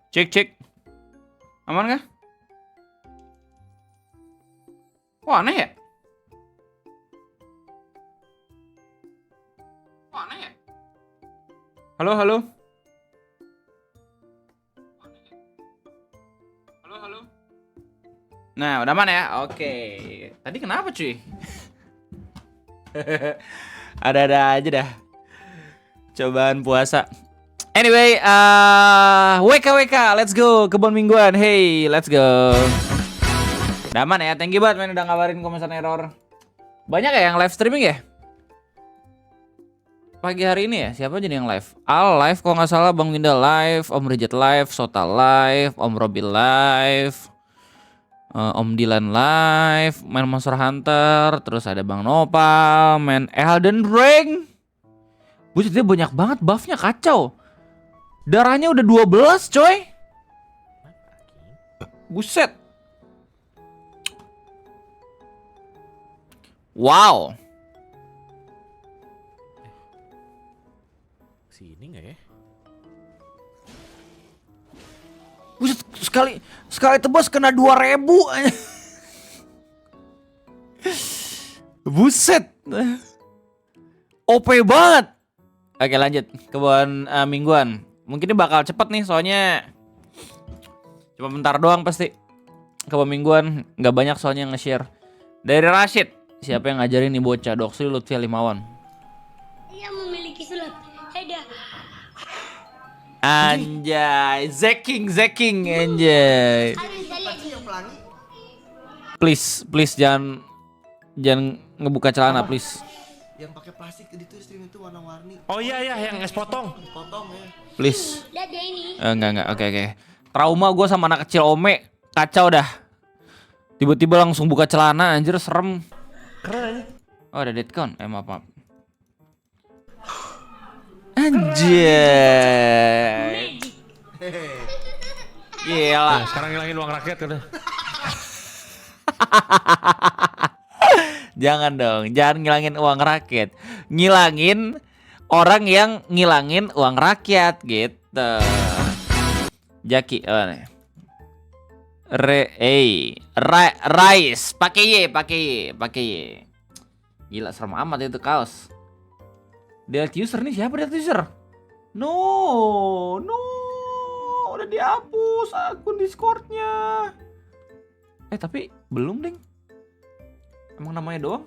Cek cek. Aman kah? Kok aneh ya? Kok aneh ya? Halo halo. Halo halo. Nah, udah aman ya? Oke. Tadi kenapa cuy? Ada-ada aja dah. Cobaan puasa. Anyway, WK, let's go. Kebun mingguan, hey, let's go. Udah aman ya, thank you banget men udah ngabarin kalau misalnya error. Banyak ya yang live streaming ya? Pagi hari ini ya, siapa aja nih yang live? Al live, kalau nggak salah Bang Winda live, Om Rijat live, Sota live, Om Robi live, Om Dilan live, main Monster Hunter, terus ada Bang Nopal, main Elden Ring. Buset, dia banyak banget buffnya, kacau. Darahnya udah 12 coy. Buset. Wow. Sini nggak ya? Buset, sekali tebas kena 2000. Buset. OP banget. Oke lanjut, kebun mingguan. Mungkin ini bakal cepet nih soalnya cuma bentar doang pasti. Kebun mingguan nggak banyak soalnya yang nge-share. Dari Rashid, siapa yang ngajarin nih bocah? Doksri Lutfi Limawan. Ia memiliki sulap. Heda. Anjay, Zeking anjay. Please jangan ngebuka celana please. Yang pakai plastik itu stream itu warna-warni. Oh iya yang es potong. Potong ya. Please. Lihat deh ini. Enggak, oke. Trauma gue sama anak kecil Ome, kacau dah. Tiba-tiba langsung buka celana, anjir serem. Keren aja. Oh ada dead count, maaf. Anjay. Magic. Gila. Nah, sekarang ngilangin uang rakyat udah. Jangan dong, jangan ngilangin uang rakyat. Ngilangin orang yang ngilangin uang rakyat gitu. Jaki, nih. Rice, pakai Y. Gila serem amat itu kaos. Delete user nih, siapa delete user? No, udah dihapus akun Discordnya. Tapi belum ding. Emang namanya doang?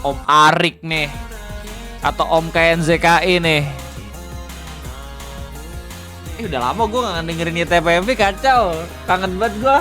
Om Arik nih. Atau Om KNZKI nih. Udah lama gue gak dengerin YTPMV, kacau. Kangen banget gue.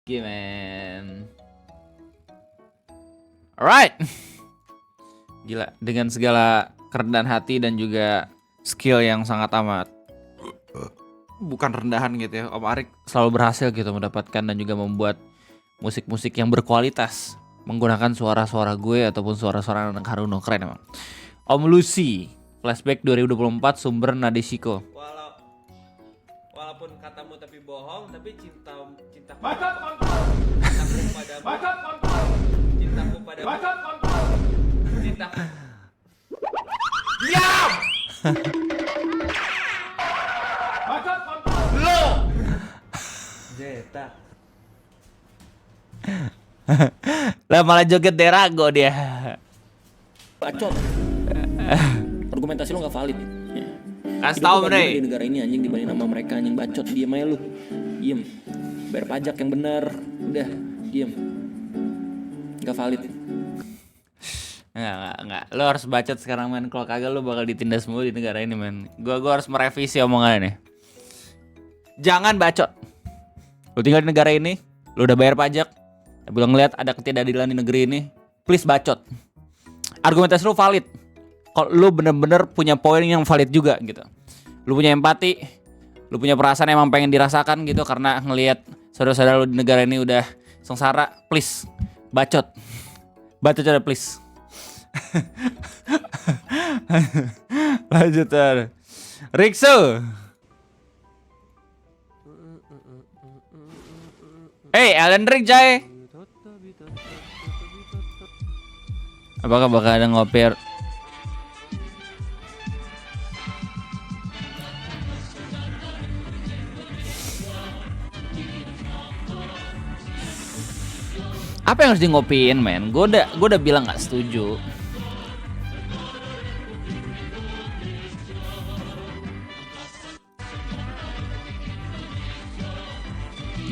Gimana? Alright. Gila, dengan segala kerendahan hati dan juga skill yang sangat amat bukan rendahan gitu ya, Om Arik selalu berhasil gitu mendapatkan dan juga membuat musik-musik yang berkualitas menggunakan suara-suara gue ataupun suara-suara anak Haruno. Keren emang. Om Lucy, flashback 2024 sumber Nadeshiko. Walaupun katamu tapi bohong, tapi cintaku padamu. Cintaku padamu. Cintaku. Diam! Lo! Zeta. Lah malah joget Derago dia. Bacot. Argumentasi lo gak valid. Kasih tau Hidup Bre. di negara ini anjing dibanding sama mereka anjing bacot. Diem aja lu. Diem. Bayar pajak yang bener. Udah, diem. Gak valid. Enggak. Lo harus bacot sekarang men. Kalau kagak lo bakal ditindas mulu di negara ini men. Gua harus merevisi omongannya nih. Jangan bacot. Lo tinggal di negara ini, lo udah bayar pajak. Tapi lo ngeliat ada ketidakadilan di negeri ini, please bacot. Argumentasi lo valid. Kalau lo bener-bener punya poin yang valid juga gitu. Lo punya empati, lo punya perasaan emang pengen dirasakan gitu karena ngelihat saudara-saudara lo di negara ini udah sengsara, please bacot. Bacot aja please. Lanjut Riksu. Alan Rick Jay. Apakah bakal ada ngoper? Apa yang harus di ngopiin men? Gue udah bilang nggak setuju.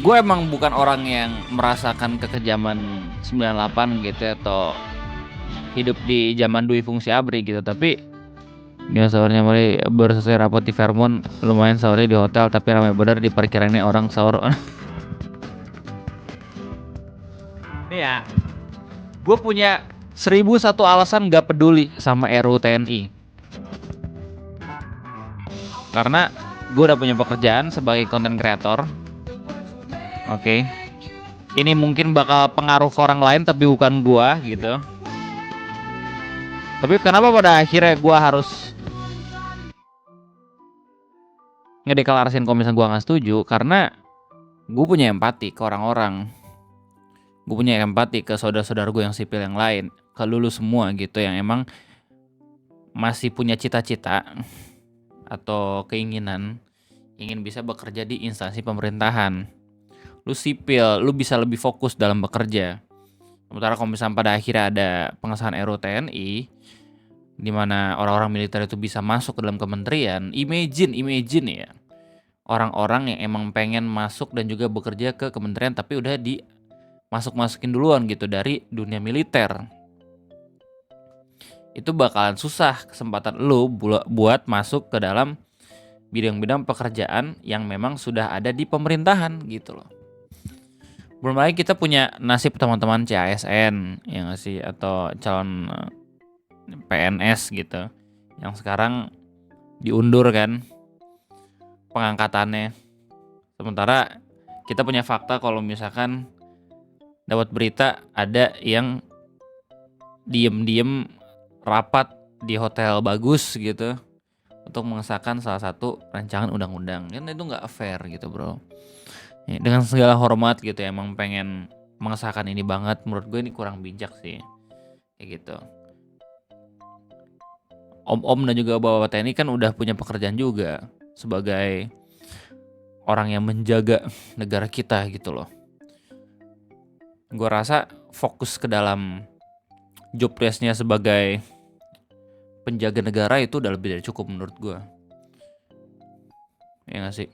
Gue emang bukan orang yang merasakan kekejaman 98 gitu atau hidup di zaman Dwi Fungsi Abri gitu, tapi dia sahurnya mulai bersesuai rapot di Fairmont, lumayan sahurnya di hotel tapi ramai bener di parkiran ini orang sahur. Nih ya, gue punya 1001 alasan gak peduli sama RUU TNI. Karena gue udah punya pekerjaan sebagai content creator. Oke. Ini mungkin bakal pengaruh ke orang lain tapi bukan gue gitu. Tapi kenapa pada akhirnya gue harus ngedeklarasiin kalau misalnya gue gak setuju? Karena gue punya empati ke orang-orang. Gue punya empati ke saudara-saudara gue yang sipil yang lain, ke lulu semua gitu yang emang masih punya cita-cita atau keinginan ingin bisa bekerja di instansi pemerintahan. Lu sipil, lu bisa lebih fokus dalam bekerja. Sementara kalau misalnya pada akhirnya ada pengesahan RUU TNI di mana orang-orang militer itu bisa masuk ke dalam kementerian, imagine ya. Orang-orang yang emang pengen masuk dan juga bekerja ke kementerian tapi udah masukin duluan gitu dari dunia militer. Itu bakalan susah kesempatan lu buat masuk ke dalam bidang-bidang pekerjaan yang memang sudah ada di pemerintahan gitu loh. Belum lagi kita punya nasib teman-teman CASN yang ngasih atau calon PNS gitu yang sekarang diundur kan pengangkatannya. Sementara kita punya fakta kalau misalkan dapat berita ada yang diem-diem rapat di hotel bagus gitu untuk mengesahkan salah satu rancangan undang-undang. Kan itu nggak fair gitu bro. Ya, dengan segala hormat gitu ya, emang pengen mengesahkan ini banget. Menurut gue ini kurang bijak sih. Kayak gitu. Om-om dan juga bapak TNI kan udah punya pekerjaan juga sebagai orang yang menjaga negara kita gitu loh. Gue rasa fokus ke dalam job desk-nya sebagai penjaga negara itu udah lebih dari cukup menurut gue. Ya gak sih?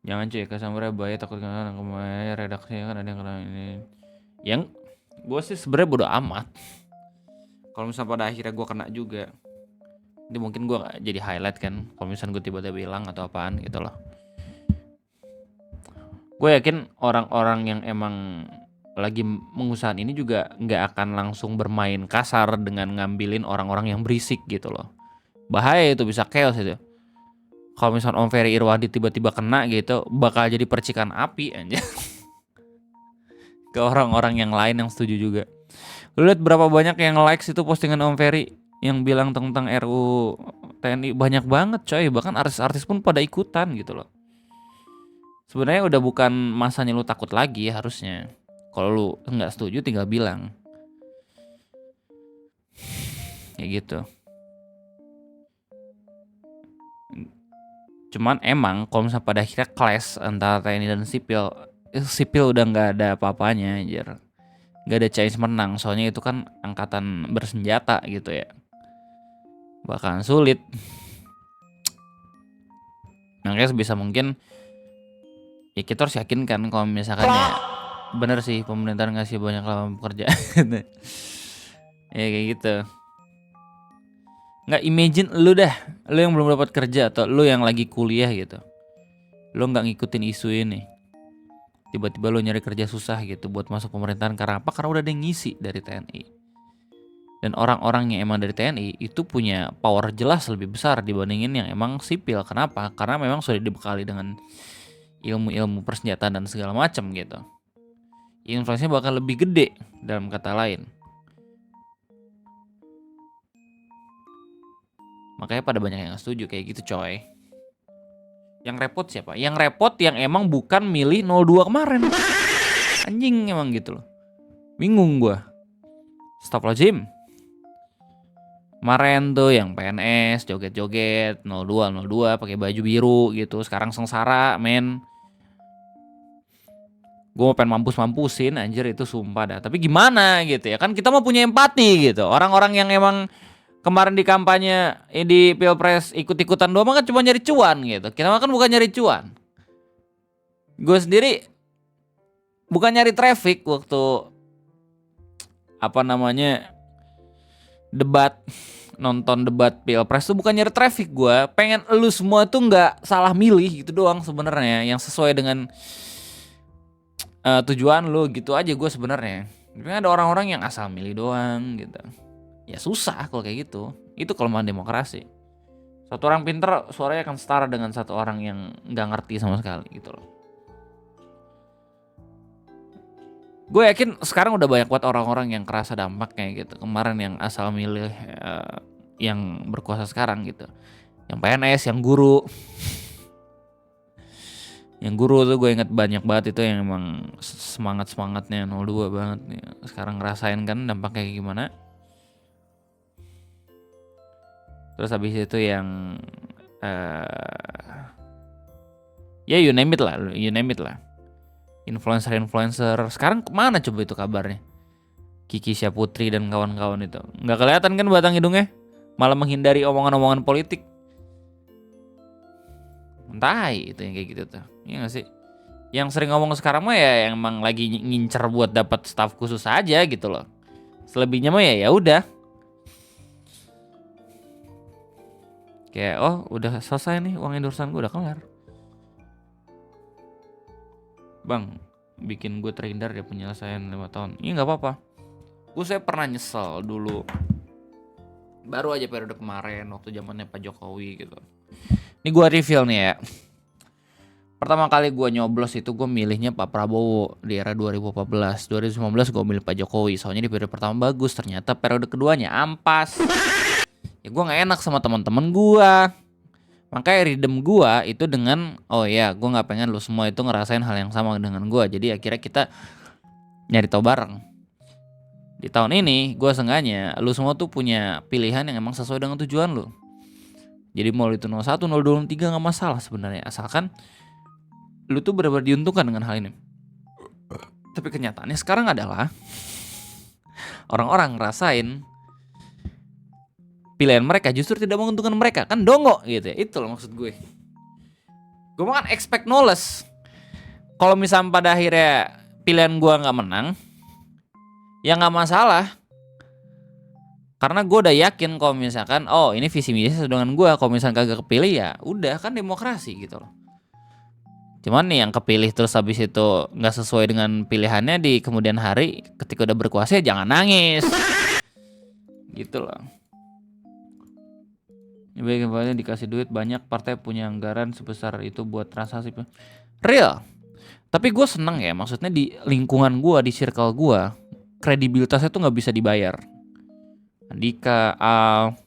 Jangan cuy, kesamurnya bahaya takut kena kemarin redaksinya kan ada yang kena ini. Yang gue sih sebenarnya bodo amat. Kalau misalnya pada akhirnya gue kena juga, ini mungkin gue gak jadi highlight kan. Kalau misalnya gue tiba-tiba hilang atau apaan gitu loh. Gue yakin orang-orang yang emang lagi mengusahakan ini juga nggak akan langsung bermain kasar dengan ngambilin orang-orang yang berisik gitu loh. Bahaya itu, bisa chaos itu. Kalau misalnya Om Ferry Irwandi tiba-tiba kena gitu, bakal jadi percikan api aja ke orang-orang yang lain yang setuju juga. Lu lihat berapa banyak yang likes itu postingan Om Ferry yang bilang tentang RUU TNI, banyak banget coy. Bahkan artis-artis pun pada ikutan gitu loh. Sebenarnya udah bukan masanya lu takut lagi harusnya. Kalau lu nggak setuju tinggal bilang. Kayak gitu. Cuman emang kalau misalnya pada akhirnya clash antara TNI dan sipil, sipil udah nggak ada apa-apanya anjir. Nggak ada chance menang, soalnya itu kan angkatan bersenjata gitu ya. Bakalan sulit. Makanya sebisa mungkin ya kita harus yakinkan kalau misalkan ya bener sih pemerintah ngasih banyak lapangan pekerjaan. Ya kayak gitu. Nggak, imagine lu yang belum dapat kerja atau lu yang lagi kuliah gitu. Lu nggak ngikutin isu ini. Tiba-tiba lu nyari kerja susah gitu buat masuk pemerintahan karena apa? Karena udah ada yang ngisi dari TNI. Dan orang-orang yang emang dari TNI itu punya power jelas lebih besar dibandingin yang emang sipil. Kenapa? Karena memang sudah dibekali dengan ilmu-ilmu persenjataan dan segala macam gitu. Influence-nya bakal lebih gede dalam kata lain. Makanya pada banyak yang setuju kayak gitu coy. Yang repot siapa? Yang repot yang emang bukan milih 02 kemarin. Anjing emang gitu loh. Bingung gua. Astagfirullahaladzim. Kemarin tuh yang PNS joget-joget 02 pakai baju biru gitu. Sekarang sengsara men. Gue mau pengen mampus-mampusin anjir itu sumpah dah. Tapi gimana gitu ya. Kan kita mau punya empati gitu. Orang-orang yang emang kemarin di kampanye di Pilpres ikut-ikutan doang kan cuma nyari cuan gitu. Kita mah kan bukan nyari cuan. Gue sendiri bukan nyari traffic waktu nonton debat Pilpres tuh bukan nyari traffic gue. Pengen elu semua tuh nggak salah milih gitu doang sebenarnya. Yang sesuai dengan tujuan lu gitu aja gue sebenarnya. Tapi ada orang-orang yang asal milih doang gitu. Ya susah kalau kayak gitu. Itu kelemahan demokrasi. Satu orang pinter suaranya akan setara dengan satu orang yang nggak ngerti sama sekali gitu loh. Gue yakin sekarang udah banyak buat orang-orang yang kerasa dampaknya gitu. Kemarin yang asal milih yang berkuasa sekarang gitu. Yang PNS, yang guru. Yang guru tuh gue inget banyak banget itu yang emang semangat-semangatnya 02 banget nih. Sekarang ngerasain kan dampaknya kayak gimana. Terus habis itu yang ya you name it lah. Influencer. Sekarang kemana coba itu kabarnya? Kiki Syaputri dan kawan-kawan itu. Nggak kelihatan kan batang hidungnya? Malah menghindari omongan-omongan politik. Entah itu yang kayak gitu tuh. Iya gak sih? Yang sering ngomong sekarang mah ya yang emang lagi ngincer buat dapat staff khusus aja gitu loh. Selebihnya mah ya udah. Kayak udah selesai nih uang endorsean gue udah kelar. Bang, bikin gue terhindar dari penyelesaian 5 tahun. Iya gak apa-apa. Saya pernah nyesel dulu. Baru aja periode kemarin waktu zamannya Pak Jokowi gitu. Ini gue reveal nih ya. Pertama kali gue nyoblos itu gue milihnya Pak Prabowo di era 2014. 2019 gue milih Pak Jokowi. Soalnya di periode pertama bagus. Ternyata periode keduanya ampas. Ya gue gak enak sama teman-teman gue. Makanya ridem gue itu dengan gue gak pengen lu semua itu ngerasain hal yang sama dengan gue. Jadi akhirnya kita nyari tahu bareng. Di tahun ini gue seenggaknya lu semua tuh punya pilihan yang emang sesuai dengan tujuan lu. Jadi mau itu 01, 02, 03 gak masalah sebenarnya. Asalkan lu tuh benar-benar diuntungkan dengan hal ini. Tapi kenyataannya sekarang adalah orang-orang ngerasain pilihan mereka justru tidak menguntungkan mereka. Kan dongo gitu ya. Itu loh maksud gue. Gue kan expect no less. Kalau misalnya pada akhirnya pilihan gue gak menang, ya gak masalah. Karena gue udah yakin kalau misalkan ini visi misi sesuai dengan gue. Kalau misalkan kagak kepilih ya udah kan demokrasi gitu loh. Cuman nih yang kepilih terus habis itu gak sesuai dengan pilihannya di kemudian hari ketika udah berkuasa ya jangan nangis. Gitu loh. Bagaimana dikasih duit banyak partai punya anggaran sebesar itu buat transaksi. Real. Tapi gue seneng ya, maksudnya di lingkungan gue, di circle gue, kredibilitasnya tuh gak bisa dibayar. Andika, Al,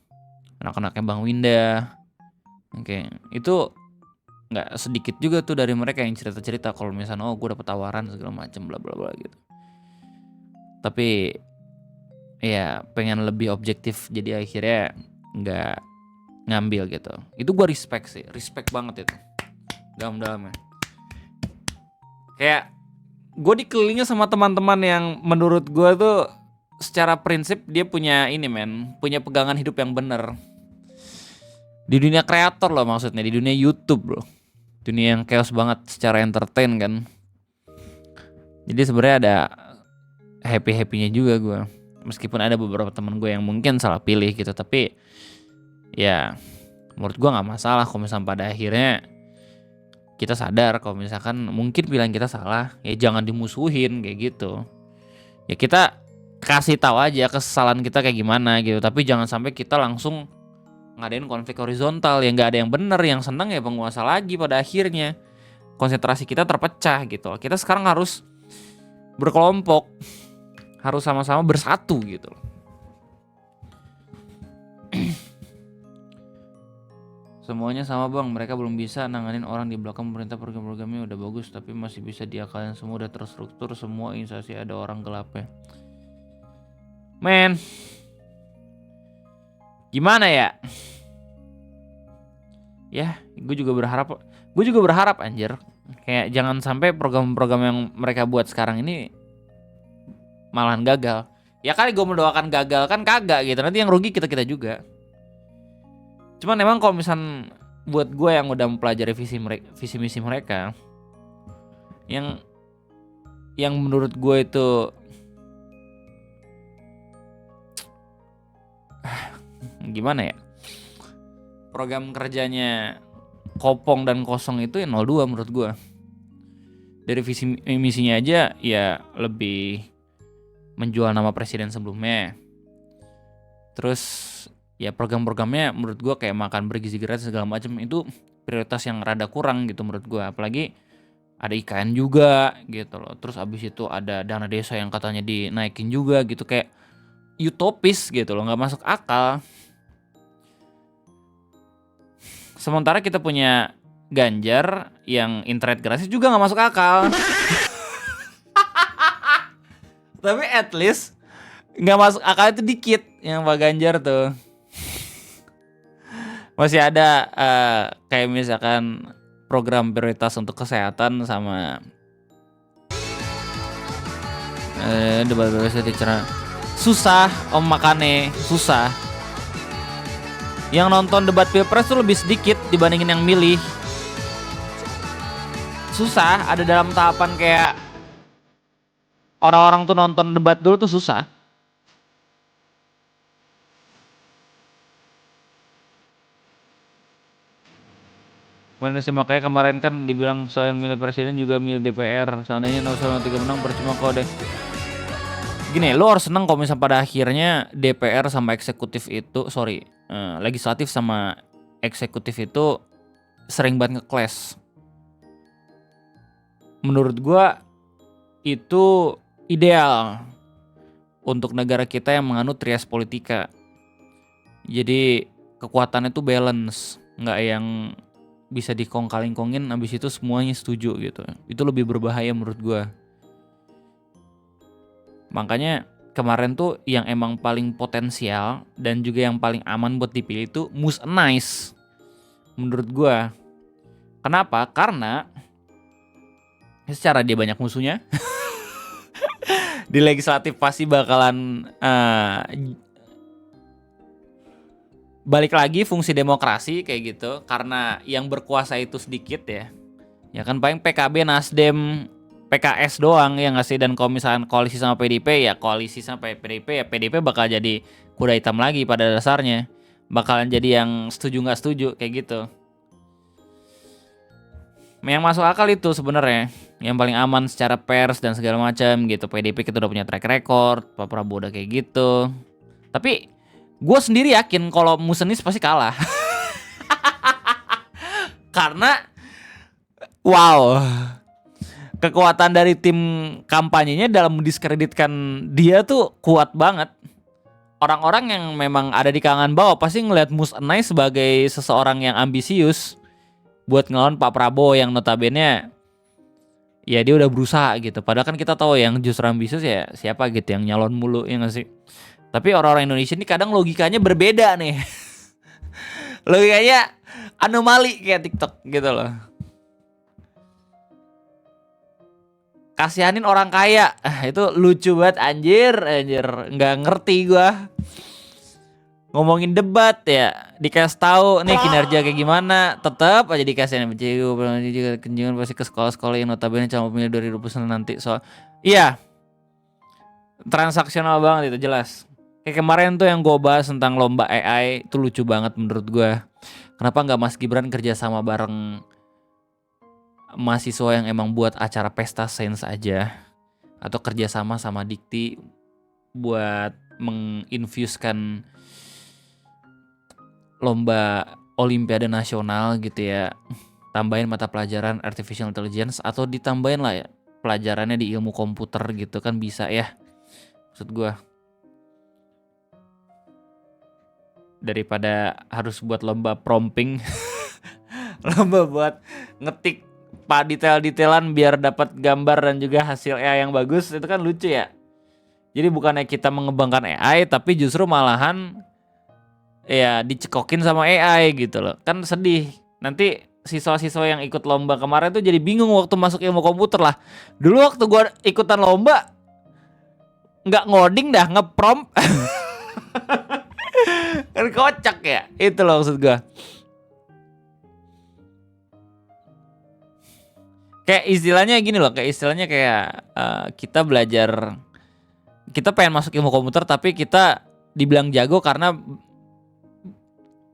anak-anaknya Bang Winda. Oke, itu gak sedikit juga tuh dari mereka yang cerita-cerita kalau misalnya gue dapet tawaran segala macam bla bla bla gitu. Tapi ya pengen lebih objektif jadi akhirnya gak ngambil gitu. Itu gue respect sih, respect banget itu dalam-dalamnya. Kayak gue dikelilingnya sama teman-teman yang menurut gue tuh secara prinsip dia punya punya pegangan hidup yang bener. Di dunia kreator loh maksudnya, di dunia YouTube loh, dunia yang chaos banget secara entertain kan. Jadi sebenarnya ada happy-happynya juga gue. Meskipun ada beberapa teman gue yang mungkin salah pilih gitu, tapi ya menurut gue nggak masalah kalau misalnya pada akhirnya kita sadar kalau misalkan mungkin pilihan kita salah, ya jangan dimusuhin kayak gitu. Ya kita kasih tahu aja kesalahan kita kayak gimana gitu, tapi jangan sampai kita langsung ngadain konflik horizontal yang nggak ada yang benar, yang senang ya penguasa lagi pada akhirnya. Konsentrasi kita terpecah gitu. Kita sekarang harus berkelompok, harus sama-sama bersatu gitu. Semuanya sama bang, mereka belum bisa nanganin orang di belakang pemerintah, program-programnya udah bagus tapi masih bisa diakalin, semua udah terstruktur, semua instansi ada orang gelapnya. Men, gimana ya? Ya, gue juga berharap anjir, kayak jangan sampai program-program yang mereka buat sekarang ini malahan gagal. Ya kali gue mendoakan gagal kan kagak gitu, nanti yang rugi kita juga. Cuman emang kalau misal buat gue yang udah mempelajari visi misi mereka, yang menurut gue itu gimana ya, program kerjanya kopong dan kosong itu ya 02 menurut gue. Dari visi misinya aja ya lebih menjual nama presiden sebelumnya. Terus ya program-programnya menurut gue kayak makan bergizi gratis segala macam, itu prioritas yang rada kurang gitu menurut gue. Apalagi ada IKN juga gitu loh. Terus abis itu ada dana desa yang katanya dinaikin juga gitu, kayak utopis gitu loh, nggak masuk akal. Sementara kita punya Ganjar yang internet gratis juga nggak masuk akal. Tapi at least nggak masuk akal itu dikit yang Pak Ganjar tuh. Masih ada kayak misalkan program prioritas untuk kesehatan sama debat bebas dicerah. Susah om makane, susah. Yang nonton debat pilpres tuh lebih sedikit dibandingin yang milih. Susah, ada dalam tahapan kayak orang-orang tuh nonton debat dulu tuh susah. Mana sih makanya kemarin kan dibilang selain milih presiden juga milih DPR. Seandainya 03 menang percuma kok deh. Gini, lo harus seneng kalau misalnya pada akhirnya DPR sama eksekutif itu, legislatif sama eksekutif itu sering banget nge-clash. Menurut gua itu ideal untuk negara kita yang menganut trias politika. Jadi kekuatannya tuh balance, nggak yang bisa dikongkal-kongin abis itu semuanya setuju gitu. Itu lebih berbahaya menurut gua. Makanya kemarin tuh yang emang paling potensial dan juga yang paling aman buat dipilih itu Mus Anais menurut gua. Kenapa? Karena secara dia banyak musuhnya. Di legislatif pasti bakalan balik lagi fungsi demokrasi kayak gitu, karena yang berkuasa itu sedikit ya. Ya kan paling PKB, Nasdem, PKS doang ya nggak sih. Dan kalau misalkan koalisi sama PDIP ya koalisi sampai PDIP, ya PDIP bakal jadi kuda hitam lagi pada dasarnya. Bakalan jadi yang setuju nggak setuju kayak gitu. Yang masuk akal itu sebenarnya yang paling aman secara pers dan segala macam gitu. PDIP kita udah punya track record, Pak Prabowo udah kayak gitu. Tapi gue sendiri yakin kalau Mus Anais pasti kalah. Karena wow, kekuatan dari tim kampanyenya dalam mendiskreditkan dia tuh kuat banget. Orang-orang yang memang ada di kalangan bawah pasti ngelihat Mus Anais sebagai seseorang yang ambisius buat ngelawan Pak Prabowo yang notabene ya dia udah berusaha gitu. Padahal kan kita tahu yang justru ambisius ya siapa gitu yang nyalon mulu ya nggak sih. Tapi orang-orang Indonesia ini kadang logikanya berbeda nih. Logikanya anomali kayak TikTok gitu loh. Kasihanin orang kaya, itu lucu banget anjir. Nggak ngerti gua. Ngomongin debat ya, dikasih tahu nih kinerja kayak gimana, tetap aja dikasihin juga kenjangan pasti ke sekolah-sekolah yang notabene calon pemilih 2029 nanti. So Iya, transaksional banget itu jelas. Kayak kemarin tuh yang gue bahas tentang lomba AI itu lucu banget menurut gue. Kenapa nggak Mas Gibran kerja sama bareng mahasiswa yang emang buat acara pesta sains aja, atau kerja sama sama Dikti buat menginfuskan lomba Olimpiade Nasional gitu ya. Tambahin mata pelajaran Artificial Intelligence atau ditambahin lah ya pelajarannya di ilmu komputer gitu kan bisa ya. Maksud gue daripada harus buat lomba prompting lomba buat ngetik detail-detailan biar dapat gambar dan juga hasil AI yang bagus, itu kan lucu ya. Jadi bukannya kita mengembangkan AI tapi justru malahan ya dicekokin sama AI gitu loh. Kan sedih. Nanti siswa-siswa yang ikut lomba kemarin tuh jadi bingung waktu masuk ilmu komputer lah. Dulu waktu gua ikutan lomba nggak ngoding dah, nge-prompt. Kan kocak ya. Itu loh maksud gua. Kayak istilahnya gini loh, kita belajar, kita pengen masuk ilmu komputer tapi kita dibilang jago karena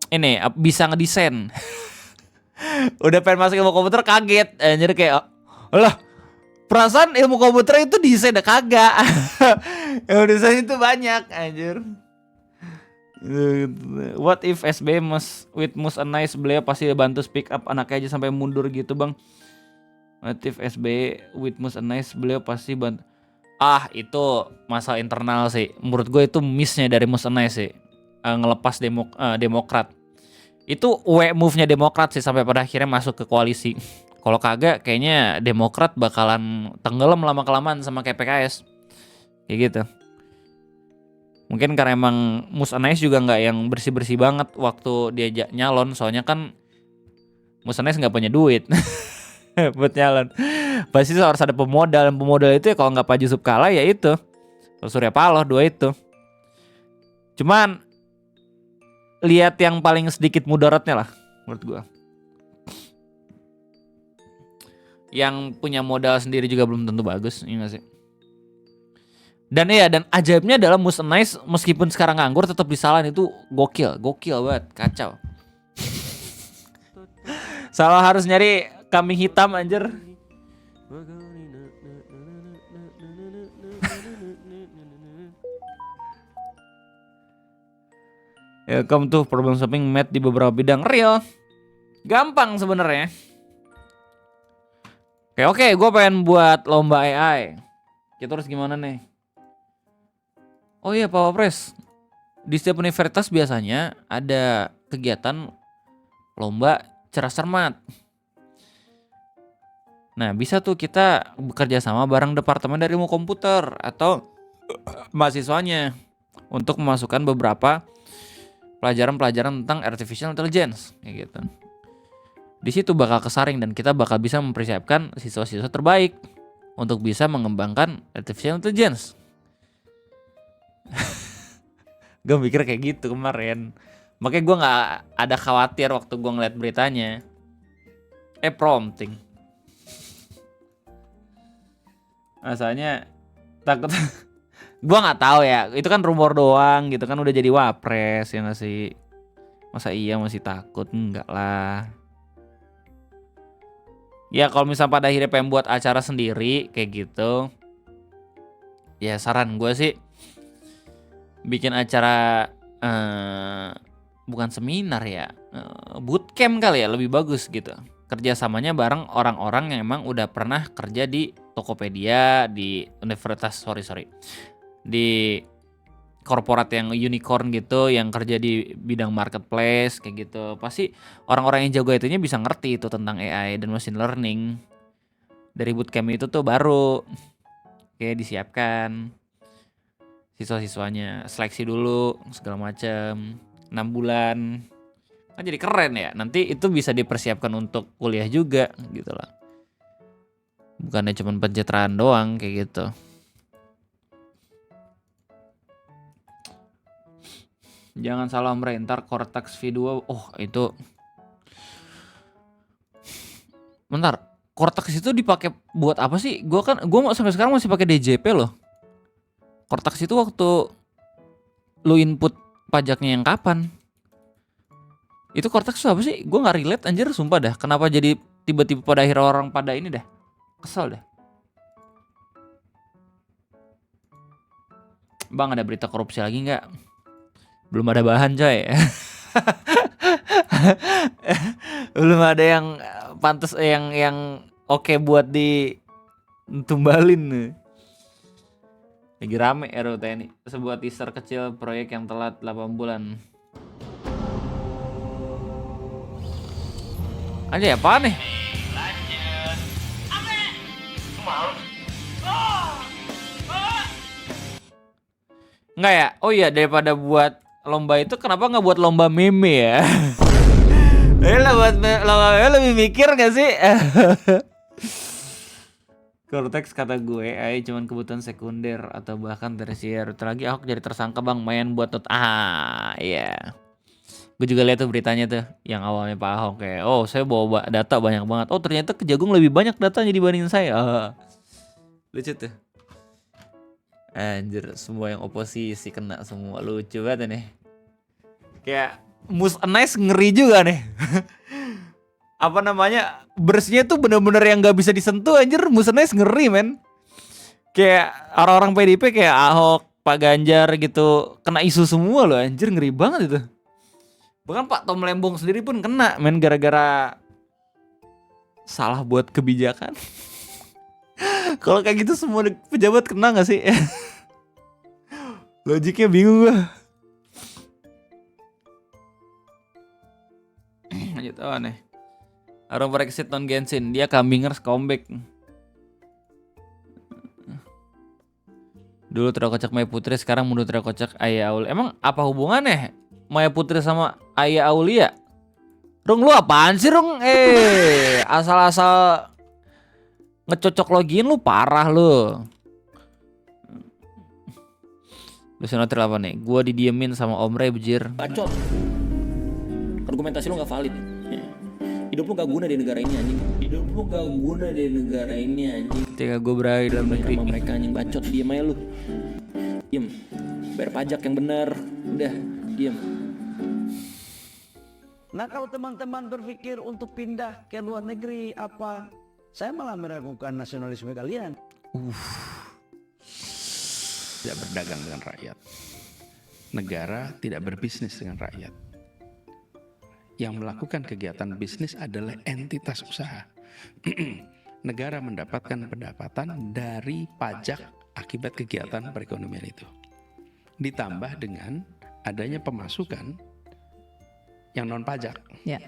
ini bisa ngedesain. Udah pengen masuk ilmu komputer kaget, anjir kayak lah perasaan ilmu komputer itu desain dah kagak. Ilmu desain itu banyak anjir. What if SB with Mus and Nice, beliau pasti bantu speak up anaknya aja sampai mundur gitu bang. What if SB with Mus and Nice, beliau pasti bantu. Itu masalah internal sih. Menurut gue itu missnya dari Mus and Nice sih. Ngelepas Demokrat. Itu move-nya Demokrat sih sampai pada akhirnya masuk ke koalisi. Kalau kagak kayaknya Demokrat bakalan tenggelam lama-kelamaan sama kayak PKS. Kayak gitu. Mungkin karena emang Mus Anais juga nggak yang bersih-bersih banget waktu diajak nyalon. Soalnya kan Mus Anais nggak punya duit buat nyalon. Pasti harus ada pemodal. Dan pemodal itu ya kalau nggak Pak Yusuf Kalla ya itu Surya Paloh, dua itu. Cuman lihat yang paling sedikit mudaratnya lah menurut gua. Yang punya modal sendiri juga belum tentu bagus, iya gak sih? Dan ajaibnya adalah Mus Anais meskipun sekarang nganggur tetap disalahin, itu gokil banget, kacau. Salah harus nyari kambing hitam anjir. Welcome to problem solving math di beberapa bidang real. Gampang sebenarnya. Oke, gue pengen buat lomba AI. Kita harus gimana nih? Oh iya, Pak Wapres. Di setiap universitas biasanya ada kegiatan lomba cerdas cermat. Nah, bisa tuh kita bekerja sama bareng departemen dari ilmu komputer atau mahasiswanya untuk memasukkan beberapa pelajaran-pelajaran tentang artificial intelligence kayak gitu. Di situ bakal kesaring dan kita bakal bisa mempersiapkan siswa-siswa terbaik untuk bisa mengembangkan artificial intelligence. Gue mikir kayak gitu kemarin. Makanya gue gak ada khawatir waktu gue ngeliat beritanya. Prompting. Asalnya takut. Gue nggak tahu ya, itu kan rumor doang gitu kan, udah jadi wapres ya nggak sih? Masa iya masih takut? Enggak lah. Ya kalau misal pada akhirnya pengen buat acara sendiri kayak gitu, ya saran gue sih bikin acara bukan seminar ya, bootcamp kali ya, lebih bagus gitu. Kerjasamanya bareng orang-orang yang emang udah pernah kerja di Tokopedia, di universitas, di korporat yang unicorn gitu, yang kerja di bidang marketplace kayak gitu. Pasti orang-orang yang jago itunya bisa ngerti itu tentang AI dan machine learning. Dari bootcamp itu tuh baru kayak disiapkan siswa-siswanya, seleksi dulu segala macam, 6 bulan. Kan jadi keren ya. Nanti itu bisa dipersiapkan untuk kuliah juga gitu lah. Bukannya cuma pencitraan doang kayak gitu. Jangan salah Mre, ntar Cortex V2. Oh itu. Bentar, Cortex itu dipakai buat apa sih? Gua sampai sekarang masih pakai DJP loh. Cortex itu waktu lu input pajaknya yang kapan? Itu Cortex itu apa sih? Gua nggak relate anjir, sumpah dah. Kenapa jadi tiba-tiba pada akhirnya orang pada ini dah? Kesel dah. Bang, ada berita korupsi lagi nggak? Belum ada bahan coy. Belum ada yang pantas, yang oke buat ditumbalin. Lagi rame RUTNI. Sebuah teaser kecil proyek yang telat 8 bulan. Aja apa nih? Enggak ya? Oh iya, daripada buat lomba itu kenapa nggak buat lomba meme ya? Lah buat lomba meme lebih mikir gak sih? Cortex kata gue, AI cuman kebutuhan sekunder atau bahkan tersier. Terlagi Ahok jadi tersangka bang, main buat iya. Gue juga lihat tuh beritanya tuh, yang awalnya Pak Ahok kayak, oh saya bawa data banyak banget. Oh ternyata Kejagung lebih banyak datanya dibandingin saya. Lucu tuh. Anjir, semua yang oposisi kena semua, lucu banget nih. Kayak Mus Nice ngeri juga nih. Apa namanya, bersihnya tuh bener-bener yang gak bisa disentuh anjir. Mus Nice ngeri men. Kayak orang-orang PDIP kayak Ahok, Pak Ganjar gitu kena isu semua loh anjir, ngeri banget itu. Bahkan Pak Tom Lembong sendiri pun kena men, gara-gara salah buat kebijakan. Kalau kayak gitu semua pejabat kena gak sih? Logiknya bingung gue. Lanjut nih. Arung Brexit non Genshin, dia Kambingers comeback. Dulu terkocak Maya Putri, sekarang menurut terkocak Ayah Aulia. Emang apa hubungannya Maya Putri sama Ayah Aulia? Rung, lu apaan sih Rung? Asal-asal ngecocok login lu parah lu. Lu senotir apa nih? Gua didiemin sama Om Ray bejir. Bacot. Argumentasi lu gak valid. Hidup lu gak guna di negara ini anjing. Hidup lu gak guna di negara ini anjing. Ketika gue berada di dalam negeri sama mereka anjing, bacot, diem aja lu. Diem. Bayar pajak yang benar. Udah, diem. Nah kalau teman-teman berpikir untuk pindah ke luar negeri apa, saya malah meragukan nasionalisme kalian. Tidak berdagang dengan rakyat. Negara tidak berbisnis dengan rakyat. Yang melakukan kegiatan bisnis adalah entitas usaha. Negara mendapatkan pendapatan dari pajak akibat kegiatan perekonomian itu. Ditambah dengan adanya pemasukan yang non pajak, ya,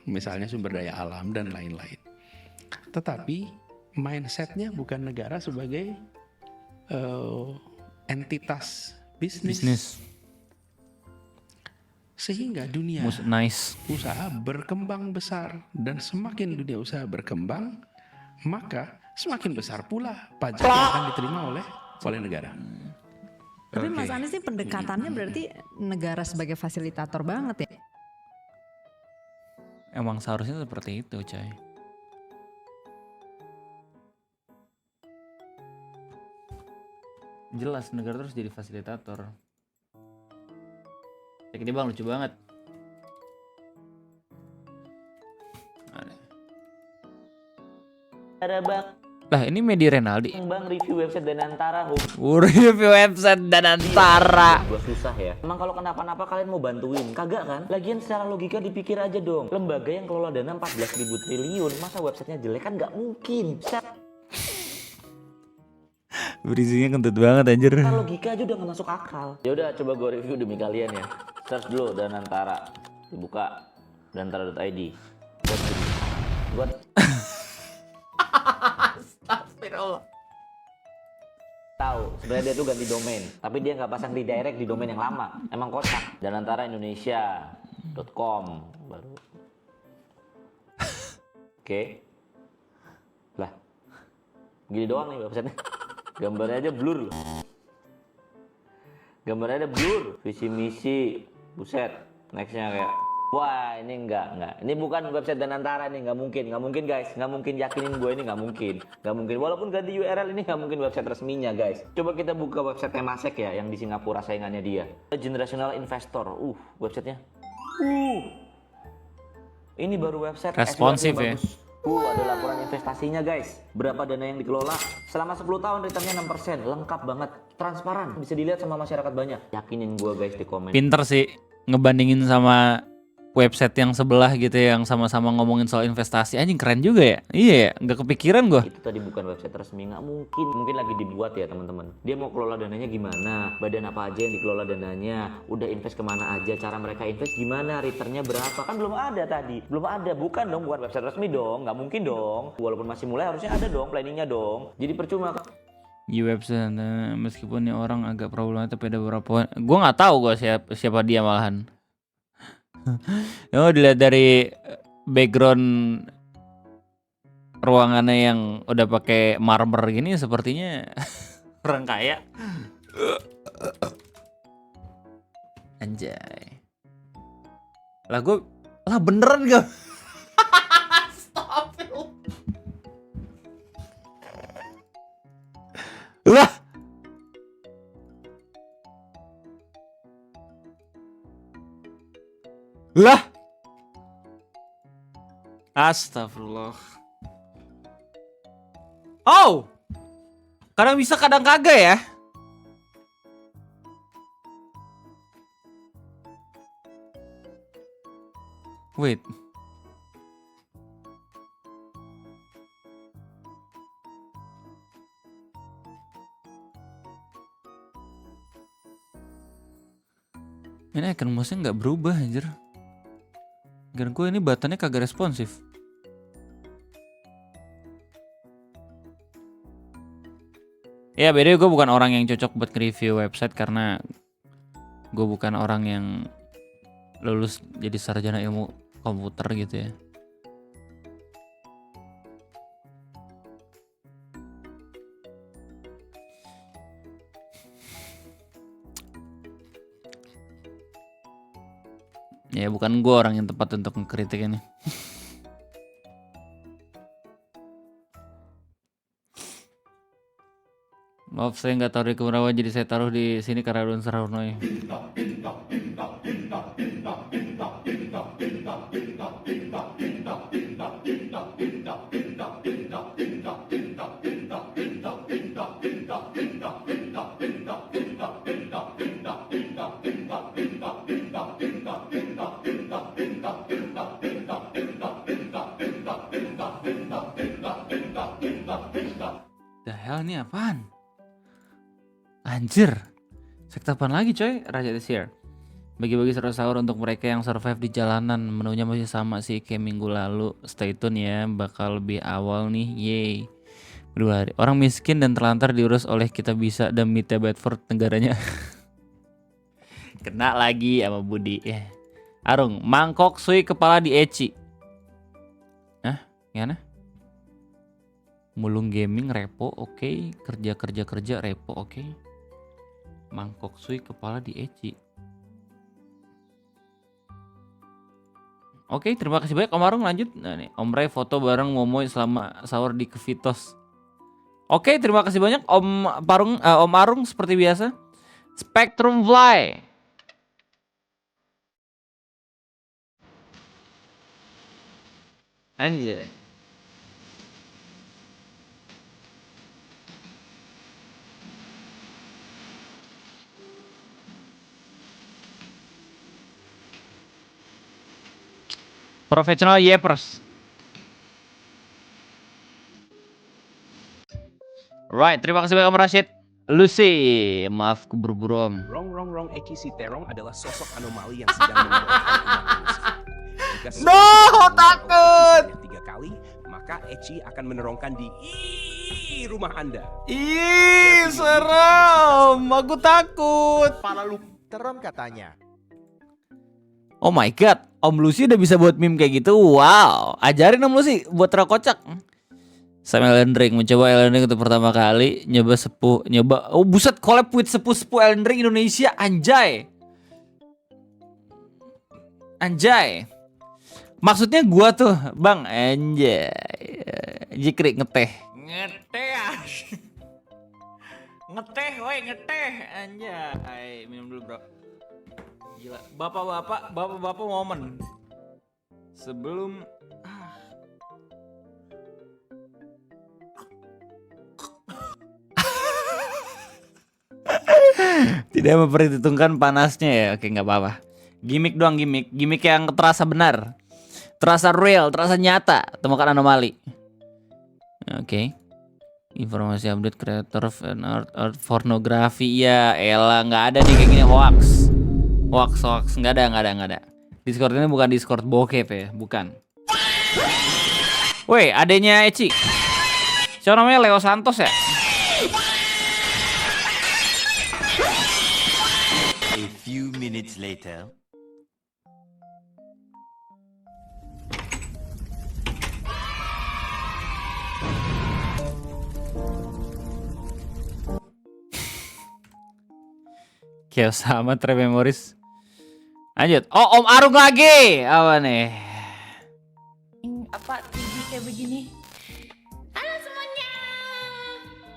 misalnya sumber daya alam dan lain-lain. Tetapi mindsetnya bukan negara sebagai entitas bisnis. Sehingga dunia usaha berkembang besar, dan semakin dunia usaha berkembang, maka semakin besar pula pajak yang akan diterima oleh negara. Tapi Mas Anies ini pendekatannya berarti negara sebagai fasilitator banget ya? Emang seharusnya seperti itu coy. Jelas negara terus jadi fasilitator. Cek ini bang, lucu banget. Ada bang. Lah ini Medi Renaldi. Bang review website Danantara. Review website Danantara. Gua susah ya. Emang kalau kenapa-napa kalian mau bantuin? Kagak kan? Lagian secara logika dipikir aja dong. Lembaga yang kelola dana 14.000 triliun, masa websitenya jelek kan nggak mungkin. Berisinya kentut banget anjir. Secara logika aja udah nggak masuk akal. Ya udah coba gue review demi kalian ya. Search dulu Danantara. Dibuka danantara.id. Buat Astagfirullah. Tahu, sebenarnya dia tuh ganti domain, tapi dia nggak pasang redirect di domain yang lama. Emang kocak. danantaraindonesia.com baru. Oke. Lah. Gini doang nih websitenya. Gambarnya aja blur loh. Gambarnya ada blur. Visi misi. Buset. Nextnya kayak Wah, ini enggak. Ini bukan website Danantara nih, nggak mungkin guys, nggak mungkin, yakinin gue ini nggak mungkin. Walaupun ganti URL ini nggak mungkin website resminya guys. Coba kita buka website Temasek ya, yang di Singapura saingannya dia. Generational Investor, websitenya. Ini baru website Responsif SEO-nya ya. bagus. Ada laporan investasinya guys. Berapa dana yang dikelola? Selama 10 tahun returnnya 6%. Lengkap banget. Transparan. Bisa dilihat sama masyarakat banyak. Yakinin gua guys di komen. Pinter sih ngebandingin sama website yang sebelah gitu yang sama-sama ngomongin soal investasi. Anjing keren juga ya. Iya ya, nggak kepikiran gua. Itu tadi bukan website resmi, nggak mungkin. Mungkin lagi dibuat ya teman-teman. Dia mau kelola dananya gimana? Badan apa aja yang dikelola dananya? Udah invest kemana aja? Cara mereka invest gimana? Returnnya berapa? Kan belum ada tadi. Belum ada. Bukan website resmi dong. Nggak mungkin dong. Walaupun masih mulai harusnya ada dong planningnya dong. Jadi percuma. Di website meskipun nih orang agak problematik pada beberapa. Gua nggak tahu gua siapa dia malahan. Oh, dilihat dari background ruangannya yang udah pakai marmer gini sepertinya orang kaya. Anjay. Lah beneran gak? Stop. Lah. Lah. Astagfirullah. Oh. Kadang bisa kadang kagak ya. Wait. Ini icon mouse-nya nggak berubah anjir. Gan gue ini buttonnya kagak responsif. Ya beda, gue bukan orang yang cocok buat review website karena gue bukan orang yang lulus jadi sarjana ilmu komputer gitu ya. Ya bukan gue orang yang tepat untuk mengkritik ini. Maaf saya nggak taruh di Kemerawan, jadi saya taruh di sini karena Don Sarunoi. The hell ini apaan? Anjir. Sekte apaan lagi coy? Raja this year. Bagi-bagi sahur untuk mereka yang survive di jalanan. Menunya masih sama sih kayak minggu lalu. Stay tune ya, bakal lebih awal nih. Yeay. 2 hari. Orang miskin dan terlantar diurus oleh Kita Bisa dan Mita Bedford negaranya. Kena lagi sama Budi. Arung, mangkok sui kepala di Eci. Hah? Gimana? Mulung gaming repo oke. Kerja repo oke. Mangkok sui kepala di Eci. Oke, terima kasih banyak Om Arung, lanjut. Nah nih, Om Ray foto bareng Momoy selama sahur di Kevitos. Oke, terima kasih banyak Om Arung seperti biasa. Spectrum Fly. Anjay. Professional Yepers. Right, terima kasih banyak Om Rashid. Lucy, maaf keburu-buru Om. Rong Eki si Terong adalah sosok anomali yang sedang mengeluarkan jika No, takut. 3 kali, maka Eci akan menerongkan di rumah Anda. Ih, serem. Aku takut. Kepala lu terem katanya. Oh my god, Om Lucy udah bisa buat meme kayak gitu. Wow, ajarin Om Lucy buat kocak. Sam Elden Ring, mencoba Elden Ring untuk pertama kali. Oh buset, collab with sepuh-sepuh Elden Ring Indonesia, anjay. Anjay. Maksudnya gua tuh, Bang, anjay. Jikrik ngeteh. Ngeteh. Ngeteh, woi, ngeteh. Anjay. Minum dulu, Bro. Gila, bapak-bapak momen. Sebelum tidak memperhitungkan panasnya ya. Oke, nggak apa-apa. Gimik doang, gimik yang terasa benar, terasa real, terasa nyata. Temukan anomali. Oke. Informasi update creator fan art pornografi. Ya elah, nggak ada nih kayak gini. Hoax nggak ada. Discord ini bukan Discord bokep ya, bukan. Woi, adanya Eci. Siapa namanya? Leo Santos ya? A few minutes later. Chaos sama Trey Memories. Lanjut. Oh, Om Arung lagi. Apa nih? Apa TV kayak begini? Halo semuanya.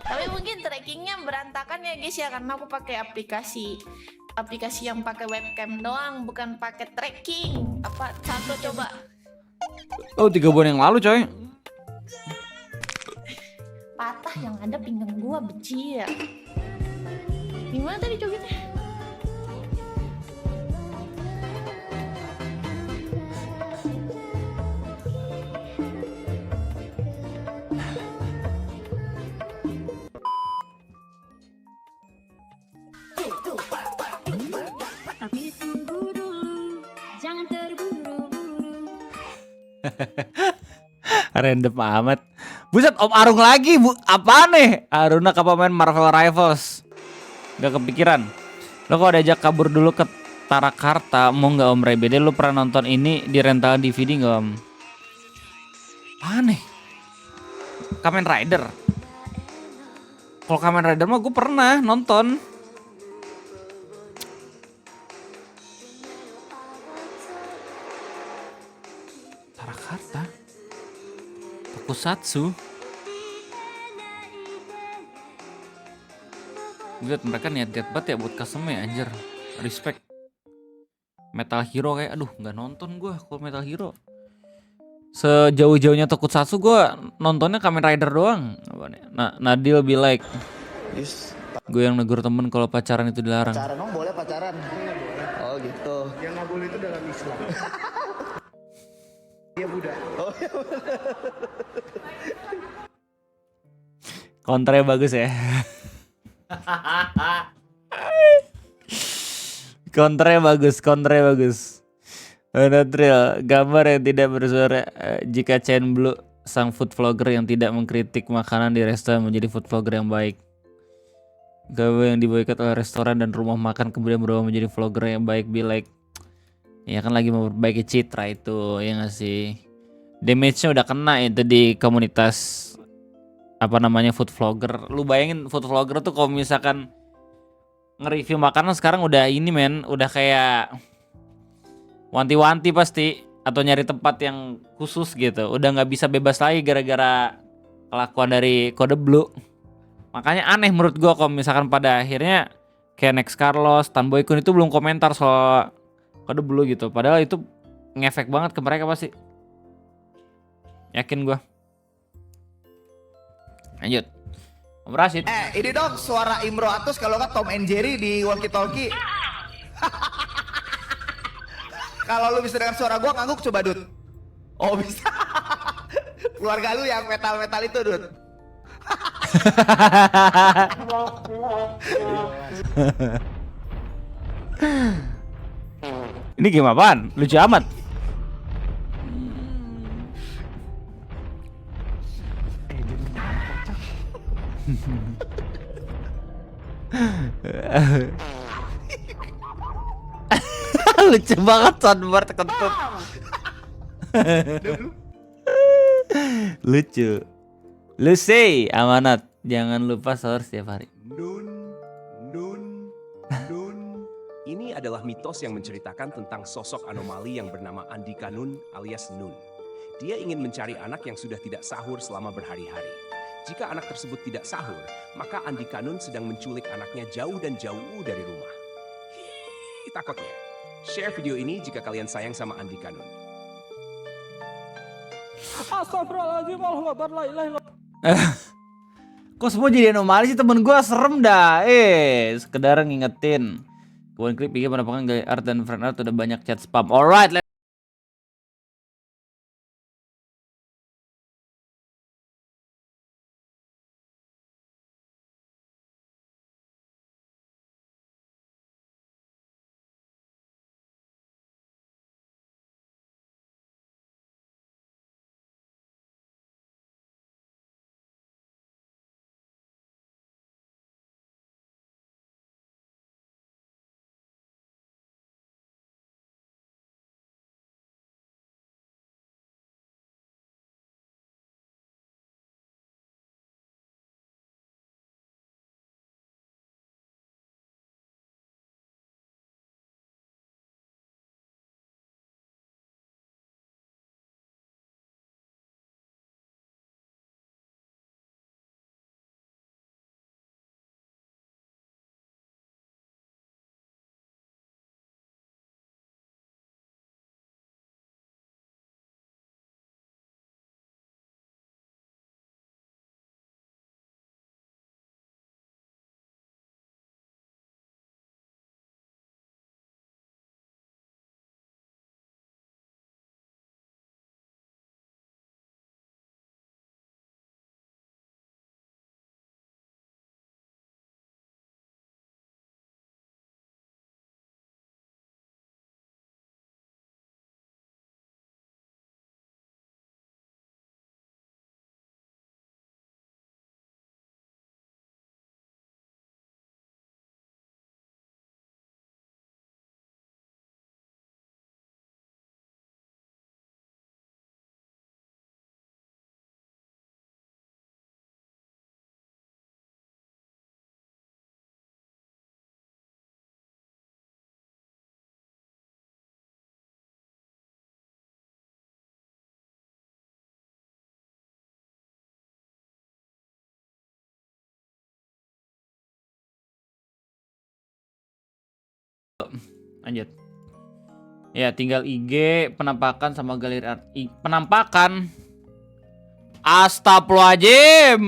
Tapi mungkin trackingnya berantakan ya guys ya, karena aku pakai aplikasi yang pakai webcam doang, bukan pakai tracking. Apa satu coba? Oh, 3 bulan yang lalu coy. Patah yang ada pinggang gua becir. Gimana tadi jogetnya? Tapi tunggu dulu, jangan terburu-buru. Random amat. Buset, Om Arung lagi. Apa nih? Aruna kapal main Marvel Rivals. Gak kepikiran. Lo kalau diajak kabur dulu ke Tarakarta, mau nggak Om Rebede? Lo pernah nonton ini di rental DVD nggak Om? Aneh. Kamen Rider. Kalau Kamen Rider mah gue pernah nonton. Tarakarta. Tokusatsu. Lihat mereka niat banget ya buat custom ya, anjir. Respect. Metal Hero kayak aduh nggak nonton gue kalau Metal Hero. Sejauh-jauhnya Tokusatsu gue nontonnya Kamen Rider doang. Nah, Nadil be like, gue yang negur temen kalau pacaran itu dilarang. Pacaran dong, boleh pacaran. Oh gitu. Yang nggak boleh itu dalam Islam. Iya Buddha. Oh iya. Kontranya bagus ya. Kontranya bagus. Natril, gambar yang tidak bersuara. Jika Chen Blue, sang food vlogger yang tidak mengkritik makanan di restoran, menjadi food vlogger yang baik. Gawe yang diboikot oleh restoran dan rumah makan kemudian berubah menjadi vlogger yang baik, be like. Ya kan lagi memperbaiki citra itu, ya nggak sih? Damage-nya udah kena itu di komunitas apa namanya food vlogger. Lu bayangin food vlogger tuh kalau misalkan nge-review makanan sekarang udah ini men, udah kayak wanti-wanti pasti atau nyari tempat yang khusus gitu. Udah nggak bisa bebas lagi gara-gara kelakuan dari Kode Blue. Makanya aneh menurut gua kalau misalkan pada akhirnya kayak Next Carlos, Tanboy Kun itu belum komentar soal Kode Blue gitu. Padahal itu ngefek banget ke mereka pasti. Yakin gua. Lanjut. Om Rashid. Ini dong suara Imro Atus kalau nggak Tom and Jerry di walkie talkie. Kalau lu bisa dengan suara gua ngangguk coba Dut. Oh bisa. Keluarga lu yang metal-metal itu Dut. Ini game apaan? Lucu amat. Lucu banget soundboard kentut. Lucu. Lucy, amanat. Jangan lupa sahur setiap hari. Ini Ini adalah mitos yang menceritakan tentang sosok anomali yang bernama Andika Nun alias Nun. Dia ingin mencari anak yang sudah tidak sahur selama berhari-hari. Jika anak tersebut tidak sahur, maka Andika Nun sedang menculik anaknya jauh dan jauh dari rumah. Hihihi, takutnya. Share video ini jika kalian sayang sama Andika Nun. Astagfirullahaladzim, Allahu Akbar, la ilaha illallah. Kok semua jadi anomali sih, temen gue serem dah. Sekedar ngingetin. Kemudian klip IG menampakkan gaya art dan friend art udah banyak chat spam. Alright, lanjut. Ya, tinggal IG, penampakan sama galeri art. Penampakan. Astagfirullahaladzim.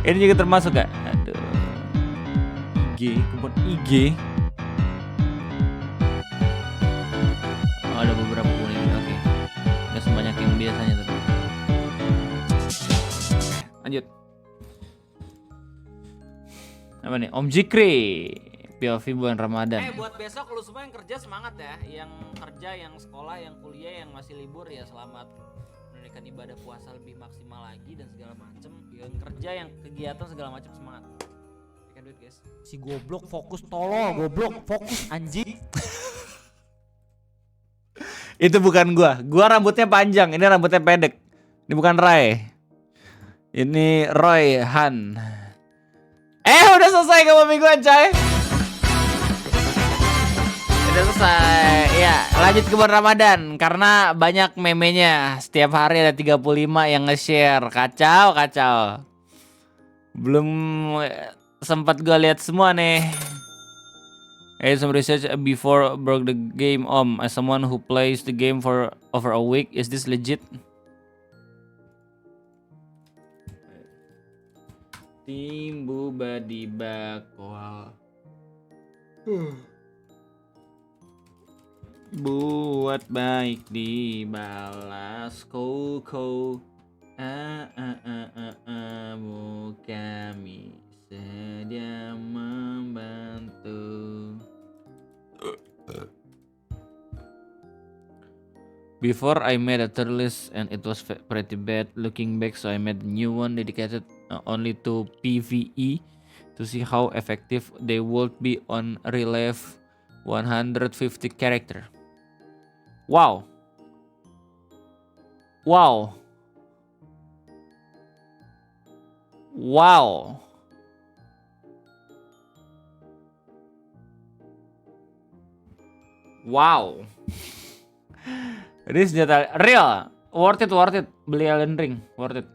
Ini juga termasuk gak? Aduh. IG, kemudian IG. Oh, ada beberapa kuning. Oke. Gak sebanyak yang biasanya tapi. Lanjut. Apa nih? Om Jikri. POV bulan Ramadan. Buat besok lu semua yang kerja semangat ya. Yang kerja, yang sekolah, yang kuliah, yang masih libur ya selamat menunaikan ibadah puasa lebih maksimal lagi dan segala macem. Yang kerja, yang kegiatan segala macam semangat. Ikan duit guys. Si goblok fokus tolol, goblok fokus anjing. Itu bukan gua rambutnya panjang, ini rambutnya pendek. Ini bukan Rai. Ini Roy Han. Udah selesai kamu mingguan coy. Udah selesai. Ya, lanjut ke bulan Ramadan karena banyak memenya. Setiap hari ada 35 yang nge-share. Kacau. Belum sempat gue lihat semua nih. Some research before broke the game Om. As someone who plays the game for over a week, is this legit? Timbu badi bakwal. Buat baik dibalas kau. Kami sedia membantu. Before I made a third list and it was pretty bad looking back, so I made a new one dedicated only to PvE to see how effective they would be on real life 150 character. Wow. Wow. Wow. Ini senjata real. Worth it. Beli Elden Ring, worth it.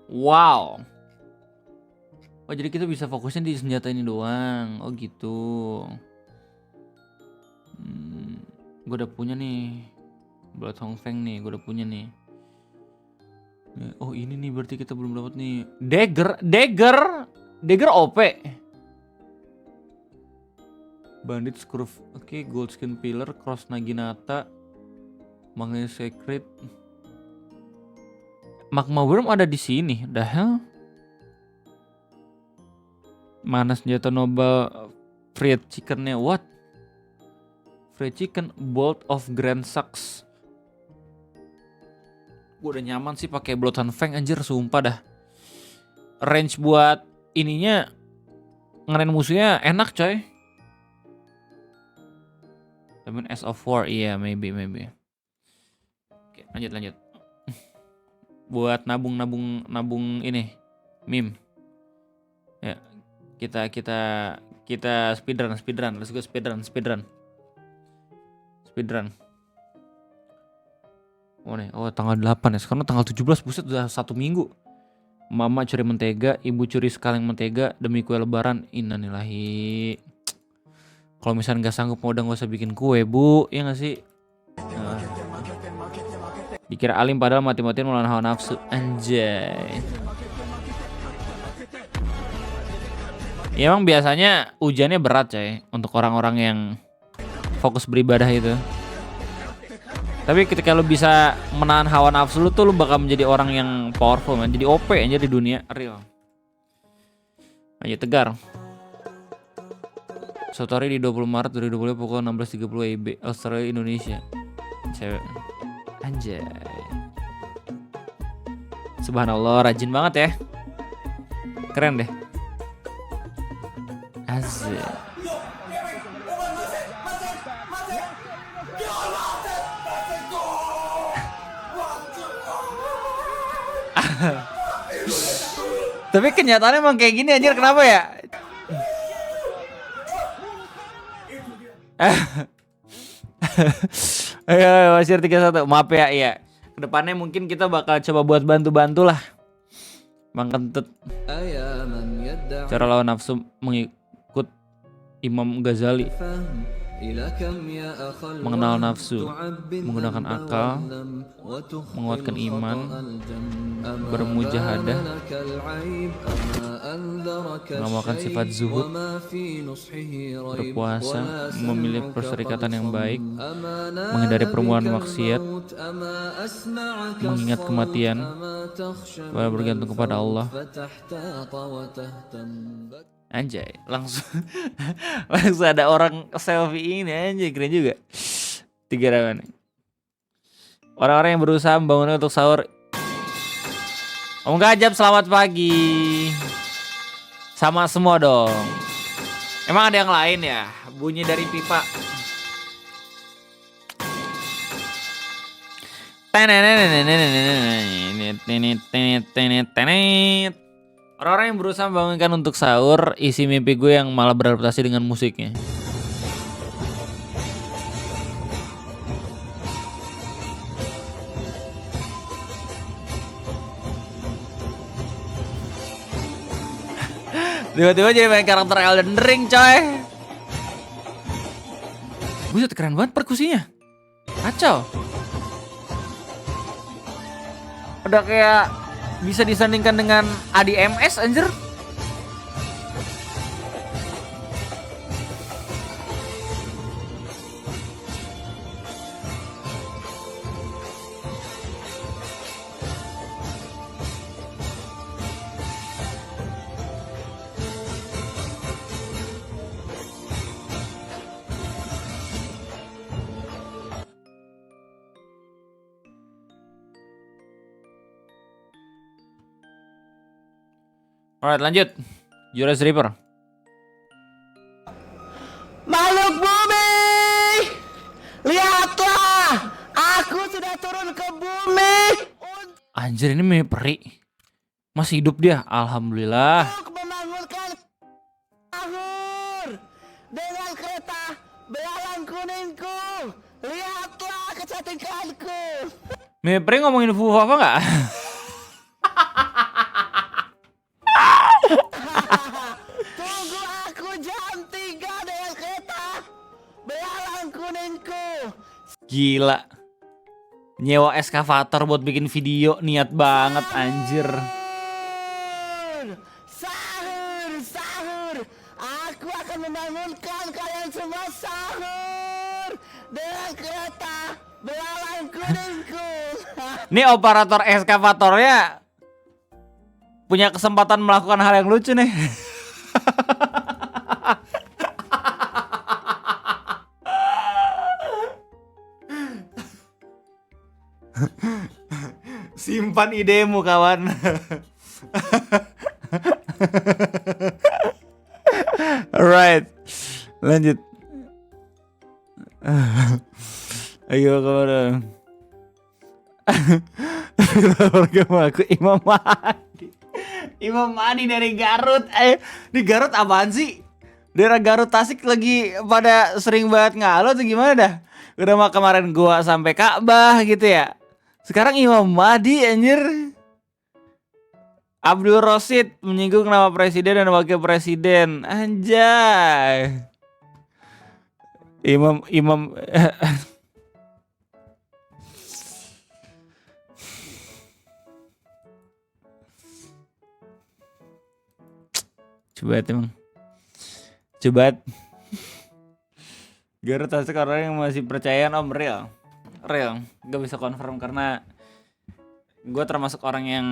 Wow. Oh, jadi kita bisa fokusnya di senjata ini doang. Oh gitu. Gue udah punya nih. Blood Hong Feng nih, gue udah punya nih. Oh ini nih berarti kita belum dapat nih. Dagger OP. Bandit Scrooge. Oke, Gold Skin Pillar, Cross Naginata, Magnetic Secret. Magma Worm ada di sini. The hell? Mana senjata noble fried chickennya? What? Fried chicken, Bolt of Grand Sax. Gue udah nyaman sih pakai Bloodhound Fang anjir, sumpah dah. Range buat ininya ngeren musuhnya enak coy. I mean as of war, iya maybe. Oke, lanjut. Buat nabung ini meme. Ya, kita speedrun. Let's go speedrun. Oh tanggal 8 ya. Sekarang tanggal 17, buset udah 1 minggu. Mama curi mentega, ibu curi sekaleng mentega demi kue lebaran. Innalillahi. Kalau misalnya nggak sanggup mau udah nggak usah bikin kue, Bu. Ya nggak sih? Nah. Dikira alim padahal mati-matian melawan hawa nafsu. Anjay. Ya emang biasanya ujiannya berat coy untuk orang-orang yang fokus beribadah itu. Tapi ketika lu bisa menahan hawa nafsu lu tuh lu bakal menjadi orang yang powerful man. Jadi OP aja di dunia real. Ayo Tegar. Sotori di 20 Maret 2020 pukul 16.30 EIB Australia Indonesia. Cewek. Anjay. Subhanallah, rajin banget ya. Keren deh. Asik. Tapi kenyataannya emang kayak gini anjir, kenapa ya? Ayo Wasir 31. Maaf ya, iya. Kedepannya mungkin kita bakal coba buat bantu-bantu lah Bang Kentut. Cara lawan nafsu mengikut Imam Ghazali. Mengenal nafsu, menggunakan akal, menguatkan iman, bermujahadah, mengamalkan sifat zuhud, berpuasa, memilih perserikatan yang baik, menghindari permulaan maksiat, mengingat kematian, bergantung kepada Allah. Anjay, langsung ada orang selfie ini anjay, keren juga. 3 rawan. Orang-orang yang berusaha membangunnya untuk sahur. Om Gajab selamat pagi. Sama semua dong. Emang ada yang lain ya? Bunyi dari pipa. Orang-orang yang berusaha membangunkan untuk sahur, isi mimpi gue yang malah beradaptasi dengan musiknya. Tiba-tiba jadi main karakter Elden Ring coy. Buset, keren banget perkusinya. Kacau. Udah kayak bisa disandingkan dengan ADMS anjir. Alright, lanjut. Juras Reaper. Makhluk bumi, lihatlah, aku sudah turun ke bumi Anjir, ini Mepri masih hidup dia, alhamdulillah. Menanggulkan sahur dengan kereta belalang kuningku. Lihatlah kecantikanku. Mepri ngomongin Fufu apa nggak? Tunggu aku jam 3 dengan kereta belalang kuningku. Gila. Nyewa eskavator buat bikin video, niat banget anjir. Sahur, sahur. Aku akan membangunkan kalian semua sahur dengan kereta belalang kuningku. Nih operator eskavatornya punya kesempatan melakukan hal yang lucu nih. Simpan idemu kawan. Alright, lanjut. Ayo kawan. Aku Imam Mahdi. Imam Mahdi dari Garut. Di Garut apaan sih? Daerah Garut Tasik lagi pada sering banget ngalah tuh gimana dah? Udah mah kemarin gua sampai Ka'bah gitu ya. Sekarang Imam Mahdi anjir. Abdul Rosid menyinggung nama presiden dan wakil presiden. Anjay. Imam Coba emang. Coba. Garut Tasik orang yang masih percayaan Om real. Gak bisa confirm karena gue termasuk orang yang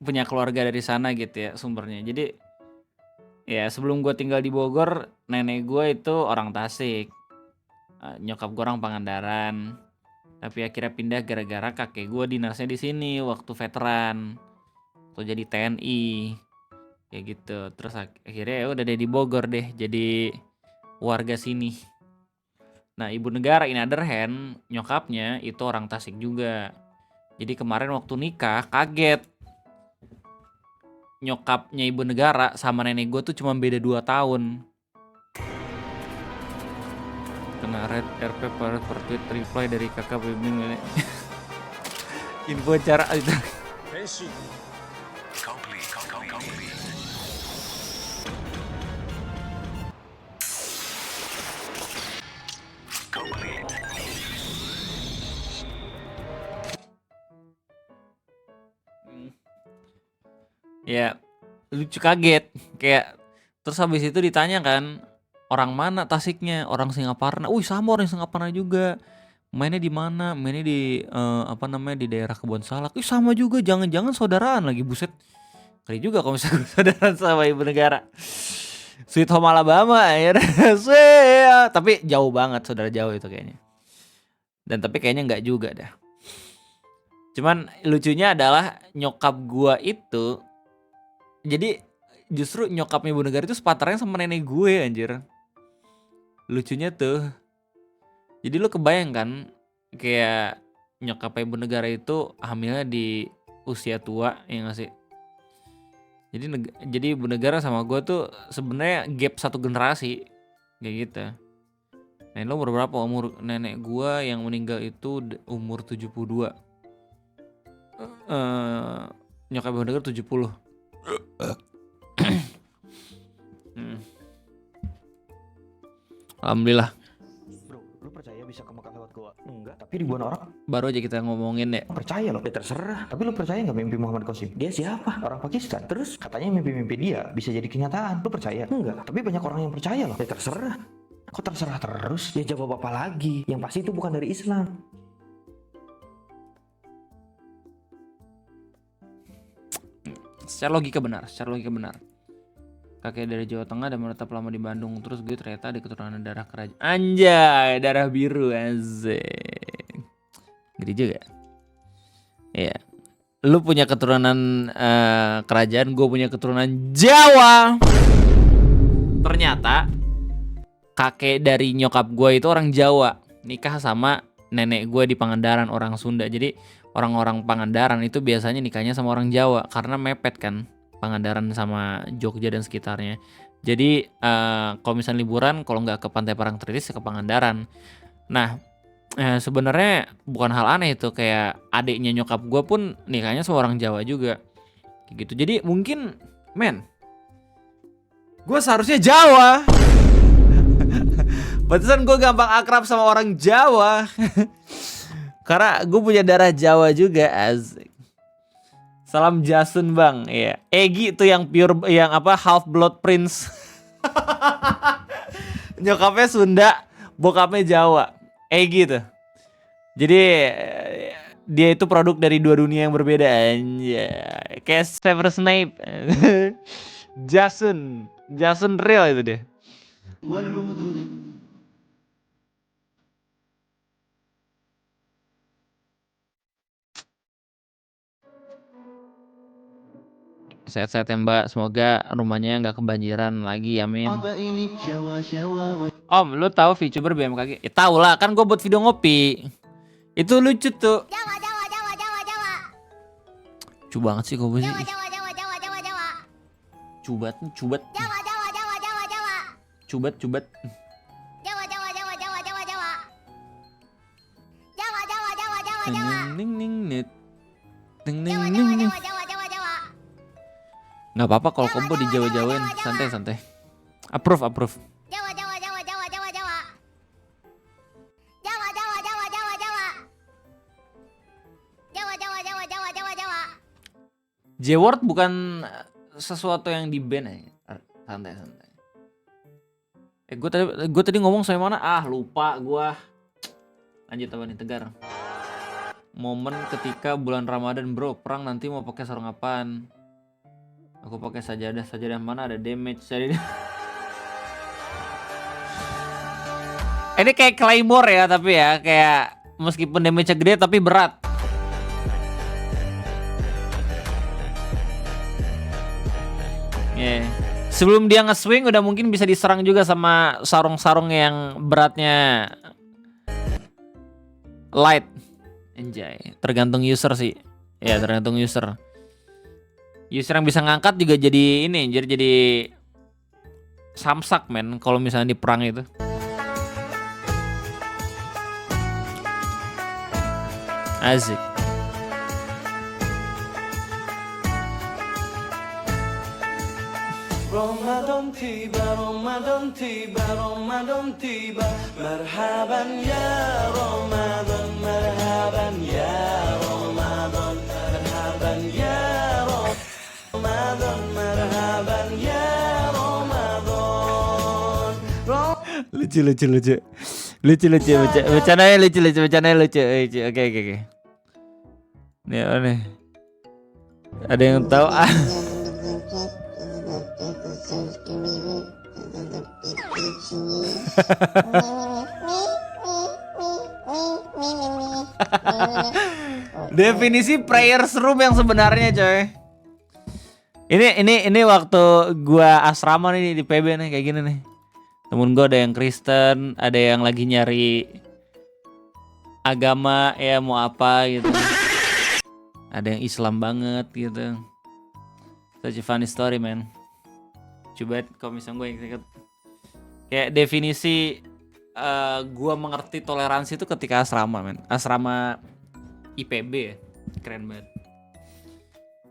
punya keluarga dari sana gitu ya sumbernya. Jadi ya sebelum gue tinggal di Bogor, nenek gue itu orang Tasik, nyokap gue orang Pangandaran. Tapi akhirnya pindah gara-gara kakek gue dinasnya di sini waktu veteran, waktu jadi TNI, kayak gitu. Terus akhirnya ya udah di Bogor deh, jadi warga sini. Nah ibu negara in other hand, nyokapnya itu orang Tasik juga. Jadi kemarin waktu nikah kaget. Nyokapnya ibu negara sama nenek gue tuh cuma beda 2 tahun. Kena red RP per tweet reply dari kakak bimbing. Info cara itu. Ya lucu kaget kayak terus habis itu ditanya kan orang mana Tasiknya, orang Singaparna. Sama orang Singaparna juga. Mainnya di mana? Mainnya di di daerah Kebon Salak. Sama juga, jangan-jangan saudaraan lagi, buset. Kali juga kalau misalnya saudaraan sama ibu negara. Sweet Home Alabama ya. Tapi jauh banget, saudara jauh itu kayaknya. Dan tapi kayaknya enggak juga dah. Cuman lucunya adalah nyokap gua itu, jadi justru nyokapnya ibu negara itu sepatarnya sama nenek gue anjir. Lucunya tuh. Jadi lu kebayang kan kayak nyokap ibu negara itu hamilnya di usia tua ya gak sih? Jadi ibu negara sama gue tuh sebenarnya gap 1 generasi kayak gitu. Nenek lu umur berapa? Umur nenek gue yang meninggal itu umur 72. Nyokap ibu negara 70. Alhamdulillah. Bro, lu percaya bisa ke Mekah lewat gua? Enggak. Tapi ribuan orang. Baru aja kita ngomongin ya. Percaya loh. Ya terserah. Tapi lu percaya nggak mimpi Muhammad Qasim? Dia siapa? Orang Pakistan. Terus katanya mimpi-mimpi dia bisa jadi kenyataan. Lu percaya? Enggak. Tapi banyak orang yang percaya loh. Ya terserah. Kok terserah terus? Ya jawab apa lagi? Yang pasti itu bukan dari Islam. Secara logika benar. Kakek dari Jawa Tengah dan menetap lama di Bandung. Terus gue ternyata ada keturunan darah kerajaan. Anjay, darah biru azek. Gede juga. Iya. Lu punya keturunan kerajaan, gue punya keturunan Jawa. Ternyata kakek dari nyokap gue itu orang Jawa, nikah sama nenek gue di Pangandaran, orang Sunda. Jadi orang-orang Pangandaran itu biasanya nikahnya sama orang Jawa karena mepet kan Pangandaran sama Jogja dan sekitarnya. Jadi kalau misalnya liburan kalau nggak ke Pantai Parangtritis ya ke Pangandaran. Nah sebenarnya bukan hal aneh itu, kayak adiknya nyokap gue pun nikahnya sama orang Jawa juga gitu. Jadi mungkin gue seharusnya Jawa. Pantesan gue gampang akrab sama orang Jawa. Karena gue punya darah Jawa juga, asik. Salam Jasun bang, iya. Egi tuh yang pure, yang apa half blood prince. Nyokapnya Sunda, bokapnya Jawa. Egi tuh. Jadi dia itu produk dari dua dunia yang berbeda, anjay. Kayak Severus Snape. Jasun real itu dia. Sehat-sehat ya Mbak, semoga rumahnya nggak kebanjiran lagi, amin. Om, lu tahu VTuber BMKG? Ya tahu lah, kan gue buat video ngopi. Itu lucu tuh. Jawa. Lucu banget sih gue sih. Jawa. Cubat. Jawa. Cubat. Jawa. Nggak apa-apa kalau combo di Jawa-Jawain, santai. Approve. Jawa. J-word bukan sesuatu yang di ban ya. Santai. Gue tadi ngomong sampai mana? Lupa gua. Lanjut apa nih, Tegar? Momen ketika bulan Ramadan, bro, perang nanti mau pakai sarung apaan? Aku pakai sajadah mana ada damage. Ini kayak Claymore ya, tapi ya kayak meskipun damage-nya gede tapi berat. Yeah. Sebelum dia nge-swing udah mungkin bisa diserang juga sama sarung-sarung yang beratnya light. Anjay, tergantung user sih. Ya, tergantung user. User yang bisa ngangkat juga jadi ini, jadi samsak men kalau misalnya di perang itu. Asik. Ramadan tiba, marhaban ya Ramadan, marhaban ya Ramadan, marhaban ya Ramadan, marhaban ya Ramadan. Lucu. Bercandanya lucu. Oke. Nih, aneh. Ada yang tahu? Definisi prayers room yang sebenarnya, coy. Ini waktu gua asrama nih di PB nih kayak gini nih. Temen gua ada yang Kristen, ada yang lagi nyari agama ya mau apa gitu. Ada yang Islam banget gitu. Such a funny story, man. Coba kalau misalnya gue ingat kayak definisi gue mengerti toleransi itu ketika asrama, men. Asrama IPB ya, keren banget.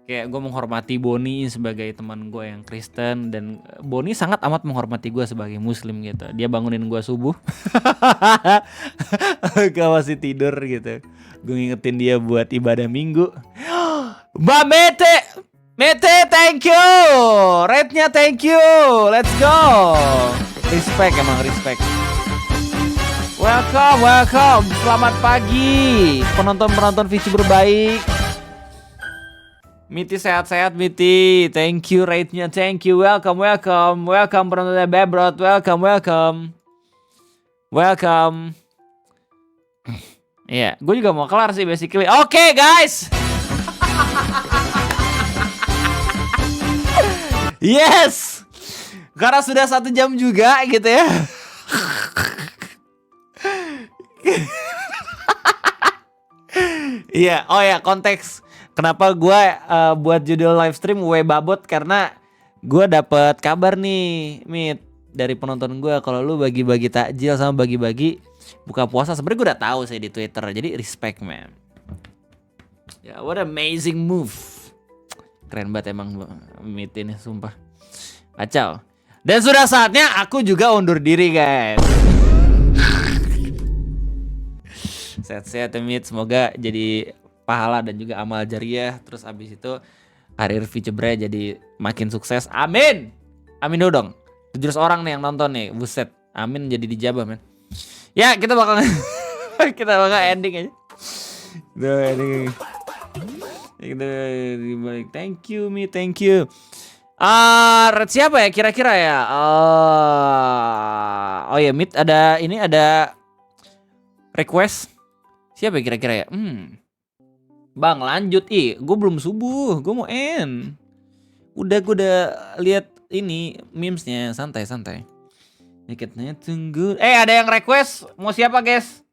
Kayak gue menghormati Boni sebagai teman gue yang Kristen, dan Boni sangat amat menghormati gue sebagai Muslim gitu. Dia bangunin gue subuh, gue masih tidur gitu. Gue ngingetin dia buat ibadah minggu. Mbak Mete, thank you. Rate-nya thank you. Let's go. Respect, emang respect. Welcome. Selamat pagi penonton VTuber baik. Miti sehat-sehat Miti. Thank you rate-nya, thank you. Welcome penontonnya Bebrot. Welcome. Iya, gue juga mau kelar sih basically. Oke, guys. Yes, karena sudah 1 jam juga gitu ya. Iya, oh ya konteks kenapa gue buat judul live stream We Babot karena gue dapet kabar nih, Mit, dari penonton gue kalau lu bagi-bagi takjil sama bagi-bagi buka puasa. Sebenarnya gue udah tahu sih di Twitter, jadi respect man. Ya, what amazing move. Keren banget emang Mit ini, sumpah. Kacau. Dan sudah saatnya aku juga undur diri, guys. Sehat-sehat ya, Mit. Semoga jadi pahala dan juga amal jariah. Terus abis itu karir Vicebre jadi makin sukses. Amin. Amin dulu dong. 700 orang nih yang nonton nih. Buset. Amin jadi dijabah, men. Ya, kita bakal ending aja. Duh, ending. Thank you, Mi. Thank you. Red siapa ya kira-kira ya? Oh ya, Mit, ada request. Siapa ya kira-kira ya? Bang, lanjut. Gue belum subuh. Gue mau end. Gue udah lihat ini memesnya. Santai. Dikitnya tunggu. Ada yang request. Mau siapa, guys?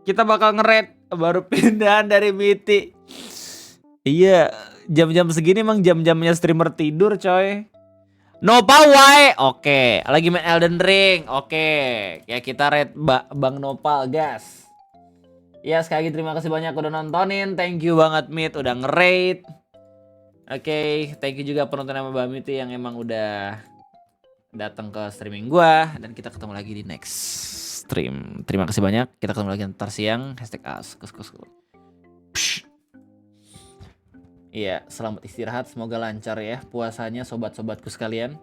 Kita bakal nge-raid baru pindahan dari BT. Iya, jam-jam segini emang jam-jamnya streamer tidur, coy. Nopal wae. Oke, lagi main Elden Ring. Oke. Ya kita raid Bang Nopal, gas. Ya, sekali lagi terima kasih banyak udah nontonin. Thank you banget, Mit, udah nge-raid. Oke, thank you juga penonton sama Mbak Miti yang emang udah datang ke streaming gua. Dan kita ketemu lagi di next stream. Terima kasih banyak. Kita ketemu lagi ntar siang. #as. Iya, selamat istirahat. Semoga lancar ya puasanya sobat-sobatku sekalian.